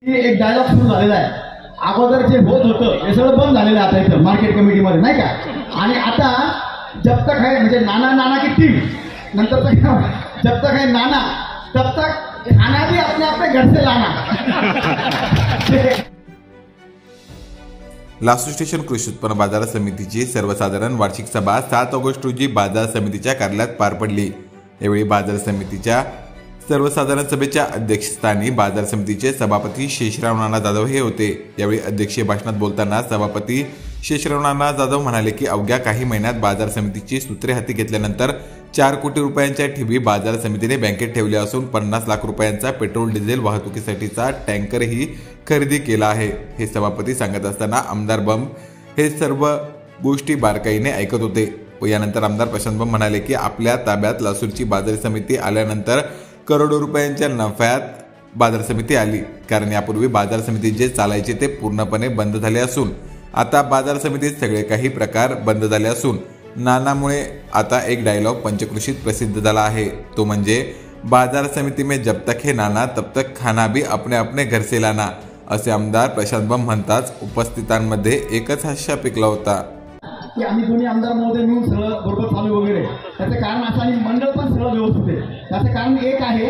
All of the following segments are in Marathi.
एक डायलॉग सुरू झालेला आहे. अगोदर जे होत होतं हे सगळं बंद झालेलं आहे आता इथं मार्केट कमिटीमध्ये, नाही का. आणि आता जब तक है म्हणजे नाना नाना की टीम, नंतर जब तक है नाना तब तक खाना भी अपने अपने घर से लाना. लासूर स्टेशन कृषी उत्पन्न बाजार समितीची सर्वसाधारण वार्षिक सभा 7 ऑगस्ट रोजी बाजार समितीच्या कार्यालयात पार पडली. यावेळी बाजार समितीच्या सर्वसाधारण सभेच्या अध्यक्षस्थानी बाजार समितीचे सभापती शेषराव नाना जाधव हे होते. यावेळी अध्यक्षीय भाषणात बोलताना सभापती शेषराव नाना जाधव म्हणाले की अवघ्या काही महिन्यात बाजार समितीची सूत्रे हाती घेतल्यानंतर 4 कोटी रुपयांच्या ठेवी बाजार समितीने बँकेत ठेवल्या असून 50 लाख रुपयांचा पेट्रोल डिझेल वाहतुकीसाठीचा टँकरही खरेदी केला आहे. हे सभापती सांगत असताना आमदार बंब हे सर्व गोष्टी बारकाईने ऐकत होते. व यानंतर आमदार प्रशांत बंब म्हणाले की आपल्या ताब्यात लासूरची बाजार समिती आल्यानंतर करोडो रुपयांच्या नफ्यात बाजार समिती आली. कारण यापूर्वी बाजार समिती जे चालायचे ते पूर्णपणे बंद झाले असून आता बाजार समितीत सगळे काही प्रकार बंद झाले असून नानामुळे आता एक डायलॉग पंचकृषीत प्रसिद्ध झाला आहे. तो म्हणजे बाजार समिती में जब तक है नाना तब तक खाना भी अपने अपने घर से लाना, असे आमदार प्रशांत बंब म्हणताच उपस्थितांमध्ये एकच हास्य पिकला होता. की आम्ही दोन्ही आमदार महोदय मिळून सगळं बरोबर चालू वगैरे. त्याचं कारण असं आणि मंडळ पण सगळं व्यवस्थित आहे. त्याचं कारण एक आहे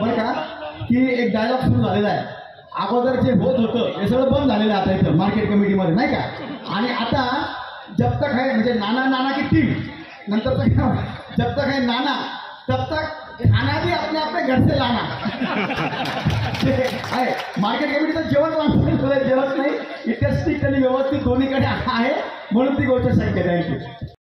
बरं का, की एक डायलॉग सुरू झालेला आहे. अगोदर जे होत होतं हे सगळं बंद झालेलं आहे आता इथं मार्केट कमिटीमध्ये, नाही का. आणि आता जब तक है म्हणजे नाना नाना की टीम, नंतर जब तक है नाना तब तक खाना भी अपने अपने घर से लाना. आहे मार्केट कमिटीचं जेवण जेवत नाही, इथे स्ट्रिक्टली व्यवस्थित दोन्हीकडे आहे म्हणून ती गोष्ट शक्य आहे.